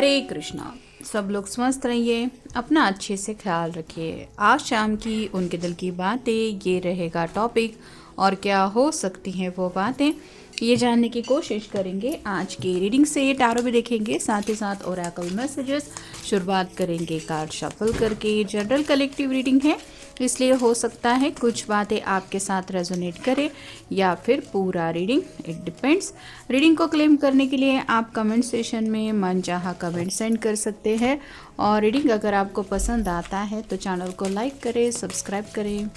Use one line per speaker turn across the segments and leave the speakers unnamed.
हरे कृष्णा। सब लोग स्वस्थ रहिए, अपना अच्छे से ख्याल रखिए। आज शाम की उनके दिल की बातें, ये रहेगा टॉपिक। और क्या हो सकती हैं वो बातें, ये जानने की कोशिश करेंगे। आज की रीडिंग से टैरो भी देखेंगे, साथ ही साथ ओरेकल मैसेजेस। शुरुआत करेंगे कार्ड शफल करके। जनरल कलेक्टिव रीडिंग है, इसलिए हो सकता है कुछ बातें आपके साथ रेजोनेट करे या फिर पूरा रीडिंग, इट डिपेंड्स। रीडिंग को क्लेम करने के लिए आप कमेंट सेशन में मनचाहा कमेंट सेंड कर सकते हैं। और रीडिंग अगर आपको पसंद आता है तो चैनल को लाइक करें, सब्सक्राइब करें।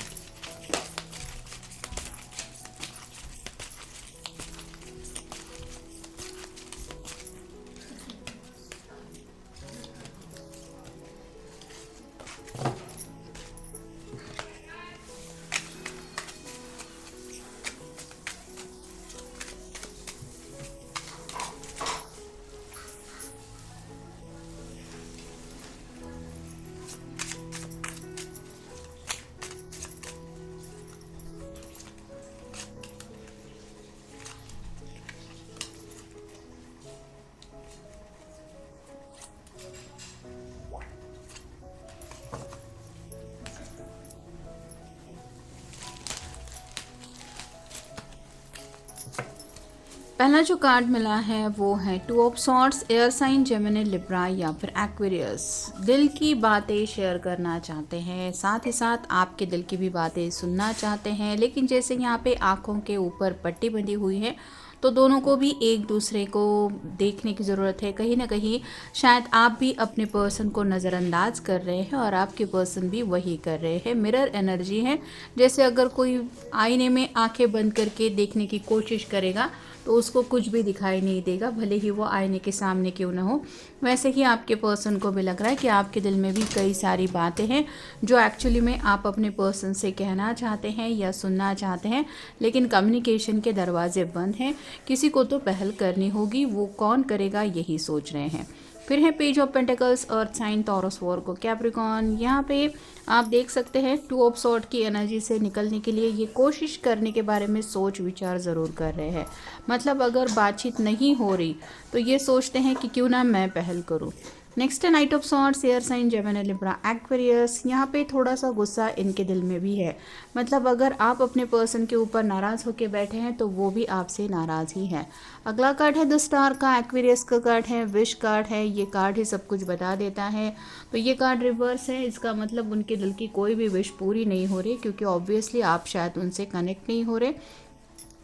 पहला जो कार्ड मिला है वो है two of swords. Air sign Gemini, Libra या फिर एक्वेरियस दिल की बातें शेयर करना चाहते हैं, साथ ही साथ आपके दिल की भी बातें सुनना चाहते हैं। लेकिन जैसे यहाँ पे आंखों के ऊपर पट्टी बंधी हुई है, तो दोनों को भी एक दूसरे को देखने की ज़रूरत है। कहीं ना कहीं शायद आप भी अपने पर्सन को नज़रअंदाज कर रहे हैं और आपके पर्सन भी वही कर रहे हैं। मिरर एनर्जी है, जैसे अगर कोई आईने में आंखें बंद करके देखने की कोशिश करेगा तो उसको कुछ भी दिखाई नहीं देगा, भले ही वो आईने के सामने क्यों ना हो। वैसे ही आपके पर्सन को भी लग रहा है कि आपके दिल में भी कई सारी बातें हैं जो एक्चुअली में आप अपने पर्सन से कहना चाहते हैं या सुनना चाहते हैं, लेकिन कम्युनिकेशन के दरवाजे बंद हैं। किसी को तो पहल करनी होगी, वो कौन करेगा यही सोच रहे हैं। फिर है page of pentacles, earth sign, Taurus, Virgo, Capricorn. यहाँ पे आप देख सकते हैं टू ऑफ सॉर्ड की एनर्जी से निकलने के लिए ये कोशिश करने के बारे में सोच विचार ज़रूर कर रहे हैं। मतलब अगर बातचीत नहीं हो रही तो ये सोचते हैं कि क्यों ना मैं पहल करूँ। नेक्स्ट है knight of swords, air sign, Gemini, Libra, Aquarius. यहाँ पे थोड़ा सा गुस्सा इनके दिल में भी है। मतलब अगर आप अपने पर्सन के ऊपर नाराज़ होकर बैठे हैं तो वो भी आपसे नाराज़ ही है। अगला कार्ड है द स्टार का, एक्वेरियस का कार्ड है, विश कार्ड है। ये कार्ड ही सब कुछ बता देता है। तो ये कार्ड रिवर्स है, इसका मतलब उनके दिल की कोई भी विश पूरी नहीं हो रही, क्योंकि ऑब्वियसली आप शायद उनसे कनेक्ट नहीं हो रहे।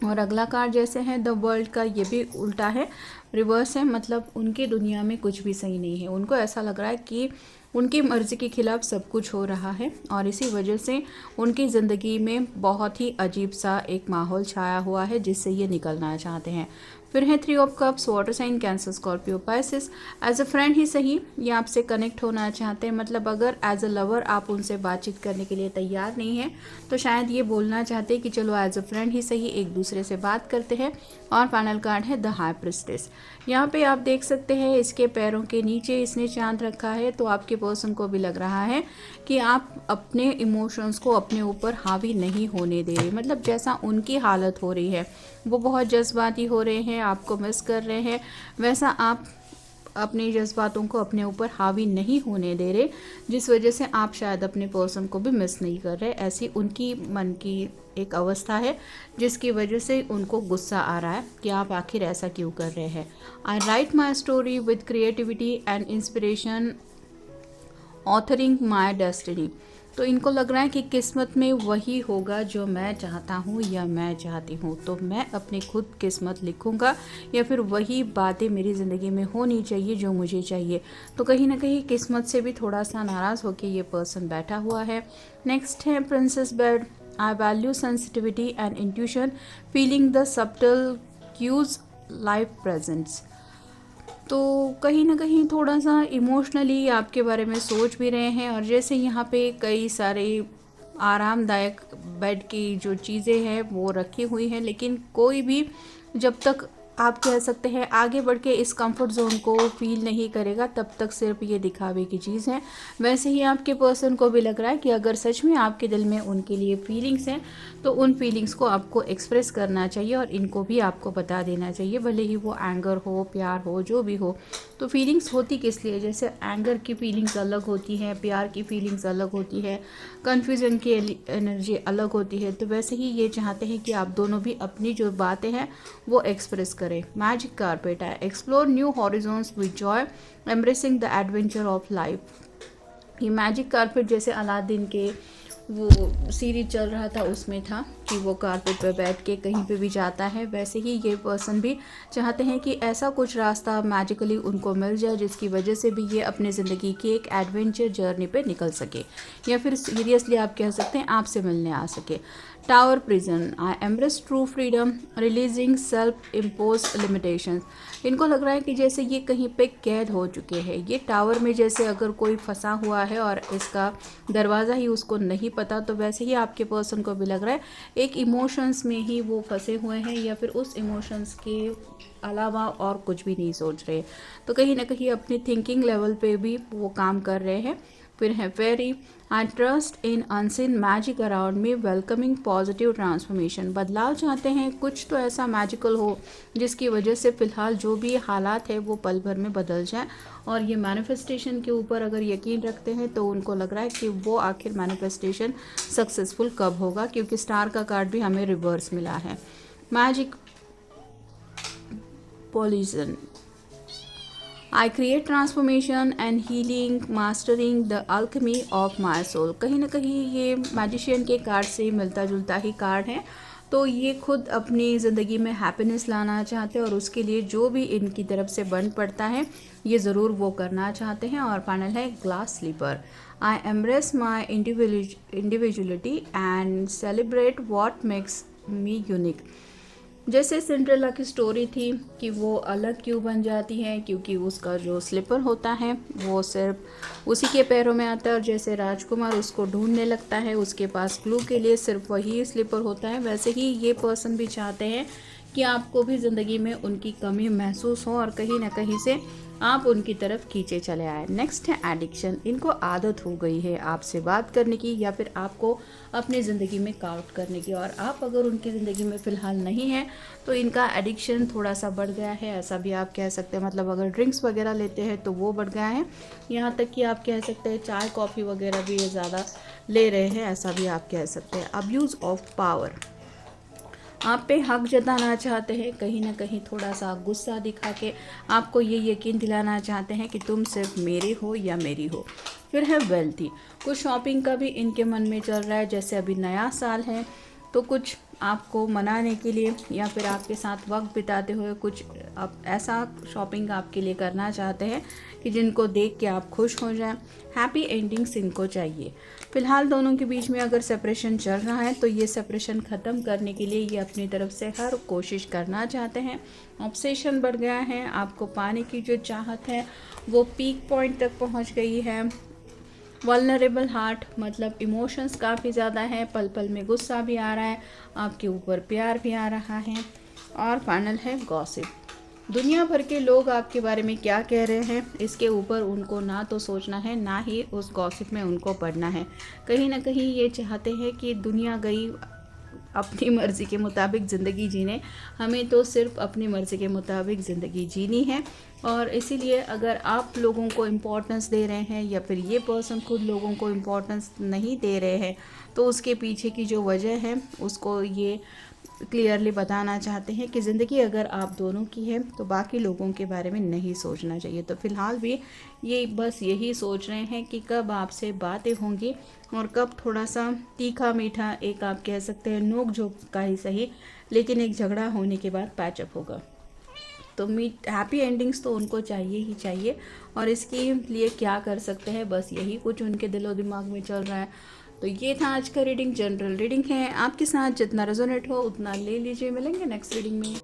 और अगला कार्ड जैसे है द वर्ल्ड का, ये भी उल्टा है, रिवर्स है। मतलब उनकी दुनिया में कुछ भी सही नहीं है। उनको ऐसा लग रहा है कि उनकी मर्ज़ी के खिलाफ सब कुछ हो रहा है और इसी वजह से उनकी ज़िंदगी में बहुत ही अजीब सा एक माहौल छाया हुआ है जिससे ये निकलना चाहते हैं। फिर है three of cups, water sign, cancer, Scorpio, Pisces. As a friend ही सही, ये आपसे कनेक्ट होना चाहते हैं। मतलब अगर एज अ लवर आप उनसे बातचीत करने के लिए तैयार नहीं हैं तो शायद ये बोलना चाहते हैं कि चलो एज अ फ्रेंड ही सही एक दूसरे से बात करते हैं। और फाइनल कार्ड है द हाई प्रिस्टेस। यहाँ पे आप देख सकते हैं इसके पैरों के नीचे इसने चांद रखा है, तो आपके पर्सन को भी लग रहा है कि आप अपने इमोशंस को अपने ऊपर हावी नहीं होने दे रहे। मतलब जैसा उनकी हालत हो रही है, वो बहुत जज्बाती हो रहे हैं, आपको मिस कर रहे हैं, वैसा आप अपने जज्बातों को अपने ऊपर हावी नहीं होने दे रहे, जिस वजह से आप शायद अपने पर्सन को भी मिस नहीं कर रहे। ऐसी उनकी मन की एक अवस्था है जिसकी वजह से उनको गुस्सा आ रहा है कि आप आखिर ऐसा क्यों कर रहे हैं। I write my story with creativity and inspiration, authoring my destiny. तो इनको लग रहा है कि किस्मत में वही होगा जो मैं चाहता हूँ या मैं चाहती हूँ, तो मैं अपनी खुद किस्मत लिखूँगा या फिर वही बातें मेरी ज़िंदगी में होनी चाहिए जो मुझे चाहिए। तो कहीं ना कहीं किस्मत से भी थोड़ा सा नाराज़ होकर ये पर्सन बैठा हुआ है। नेक्स्ट है princess bed. I value sensitivity and intuition, feeling the subtle cues life presents. तो कहीं ना कहीं थोड़ा सा इमोशनली आपके बारे में सोच भी रहे हैं। और जैसे यहाँ पे कई सारे आरामदायक बेड की जो चीज़ें हैं वो रखी हुई हैं, लेकिन कोई भी जब तक आप कह सकते हैं आगे बढ़ के इस कंफर्ट जोन को फील नहीं करेगा, तब तक सिर्फ ये दिखावे की चीज़ है। वैसे ही आपके पर्सन को भी लग रहा है कि अगर सच में आपके दिल में उनके लिए फीलिंग्स हैं तो उन फीलिंग्स को आपको एक्सप्रेस करना चाहिए और इनको भी आपको बता देना चाहिए, भले ही वो एंगर हो, प्यार हो, जो भी हो। तो फीलिंग्स होती किस लिए, जैसे एंगर की फीलिंग्स अलग होती हैं, प्यार की फीलिंग्स अलग होती है, कन्फ्यूजन की एनर्जी अलग होती है। तो वैसे ही ये चाहते हैं कि आप दोनों भी अपनी जो बातें हैं वो एक्सप्रेस करें। मैजिक कारपेट है, explore new horizons with joy, embracing the adventure of life. ये मैजिक कारपेट जैसे अलादीन के वो सीरीज चल रहा था उसमें था कि वो कारपेट पे बैठ के कहीं पे भी जाता है, वैसे ही ये पर्सन भी चाहते हैं कि ऐसा कुछ रास्ता मैजिकली उनको मिल जाए जिसकी वजह से भी ये अपने ज़िंदगी की एक एडवेंचर जर्नी पे निकल सके, या फिर सीरियसली आप कह सकते हैं आपसे मिलने आ सके। Tower prison, I embrace true freedom, releasing self impose limitations. इनको लग रहा है कि जैसे ये कहीं पे कैद हो चुके हैं, ये टावर में जैसे अगर कोई फंसा हुआ है और इसका दरवाज़ा ही उसको नहीं पता, तो वैसे ही आपके पर्सन को भी लग रहा है एक इमोशंस में ही वो फंसे हुए हैं, या फिर उस इमोशंस के अलावा और कुछ भी नहीं सोच रहे। तो कहीं ना कहीं अपनी थिंकिंग लेवल पे भी वो काम कर रहे हैं। फिर है fairy, I trust in unseen magic around me, welcoming positive transformation. बदलाव चाहते हैं, कुछ तो ऐसा मैजिकल हो जिसकी वजह से फ़िलहाल जो भी हालात है वो पल भर में बदल जाए। और ये मैनिफेस्टेशन के ऊपर अगर यकीन रखते हैं तो उनको लग रहा है कि वो आखिर मैनिफेस्टेशन सक्सेसफुल कब होगा, क्योंकि स्टार का कार्ड भी हमें रिवर्स मिला है। Magic potion, I create transformation and healing, mastering the alchemy of my soul. कहीं ना कहीं ये मैजिशियन के कार्ड से मिलता जुलता ही कार्ड है। तो ये खुद अपनी ज़िंदगी में हैप्पीनेस लाना चाहते हैं और उसके लिए जो भी इनकी तरफ से बन पड़ता है ये ज़रूर वो करना चाहते हैं। और फाइनल है glass slipper, I embrace my individuality and celebrate what makes me unique. जैसे सिंड्रेला की स्टोरी थी कि वो अलग क्यों बन जाती है, क्योंकि उसका जो स्लीपर होता है वो सिर्फ उसी के पैरों में आता है, और जैसे राजकुमार उसको ढूंढने लगता है, उसके पास क्लू के लिए सिर्फ वही स्लीपर होता है, वैसे ही ये पर्सन भी चाहते हैं कि आपको भी ज़िंदगी में उनकी कमी महसूस हो और कहीं ना कहीं से आप उनकी तरफ खींचे चले आए। नेक्स्ट है एडिक्शन, इनको आदत हो गई है आपसे बात करने की या फिर आपको अपनी ज़िंदगी में काउंट करने की, और आप अगर उनकी ज़िंदगी में फ़िलहाल नहीं है तो इनका एडिक्शन थोड़ा सा बढ़ गया है, ऐसा भी आप कह सकते हैं। मतलब अगर ड्रिंक्स वगैरह लेते हैं तो वो बढ़ गया है, यहाँ तक कि आप कह सकते हैं चाय कॉफ़ी वगैरह भी ये ज़्यादा ले रहे हैं, ऐसा भी आप कह सकते हैं। अब्यूज़ ऑफ पावर, आप पे हक जताना चाहते हैं, कहीं ना कहीं थोड़ा सा गुस्सा दिखा के आपको ये यकीन दिलाना चाहते हैं कि तुम सिर्फ मेरे हो या मेरी हो। फिर है वेल्थी, कुछ शॉपिंग का भी इनके मन में चल रहा है, जैसे अभी नया साल है तो कुछ आपको मनाने के लिए या फिर आपके साथ वक्त बिताते हुए कुछ आप ऐसा शॉपिंग आपके लिए करना चाहते हैं कि जिनको देख के आप खुश हो जाएं। हैप्पी एंडिंग्स इनको चाहिए। फ़िलहाल दोनों के बीच में अगर सेपरेशन चल रहा है तो ये सेपरेशन ख़त्म करने के लिए ये अपनी तरफ से हर कोशिश करना चाहते हैं। ऑब्सेशन बढ़ गया है, आपको पाने की जो चाहत है वो पीक पॉइंट तक पहुंच गई है। वल्नरेबल हार्ट, मतलब इमोशंस काफ़ी ज़्यादा है, पल पल में गुस्सा भी आ रहा है, आपके ऊपर प्यार भी आ रहा है। और फाइनल है गॉसिप, दुनिया भर के लोग आपके बारे में क्या कह रहे हैं इसके ऊपर उनको ना तो सोचना है ना ही उस गॉसिप में उनको पढ़ना है। कहीं ना कहीं ये चाहते हैं कि दुनिया गई अपनी मर्ज़ी के मुताबिक ज़िंदगी जीने, हमें तो सिर्फ अपनी मर्ज़ी के मुताबिक ज़िंदगी जीनी है। और इसीलिए अगर आप लोगों को इम्पोर्टेंस दे रहे हैं या फिर ये पर्सन खुद लोगों को इम्पोर्टेंस नहीं दे रहे हैं तो उसके पीछे की जो वजह है उसको ये क्लियरली बताना चाहते हैं कि ज़िंदगी अगर आप दोनों की है तो बाकी लोगों के बारे में नहीं सोचना चाहिए। तो फ़िलहाल भी ये बस यही सोच रहे हैं कि कब आपसे बातें होंगी और कब थोड़ा सा तीखा मीठा, एक आप कह सकते हैं नोक झोंक का ही सही, लेकिन एक झगड़ा होने के बाद पैचअप होगा। तो हैप्पी एंडिंग्स तो उनको चाहिए ही चाहिए, और इसके लिए क्या कर सकते हैं बस यही कुछ उनके दिलो दिमाग में चल रहा है। तो ये था आज का रीडिंग, जनरल रीडिंग है, आपके साथ जितना रेजोनेट हो उतना ले लीजिए। मिलेंगे नेक्स्ट रीडिंग में।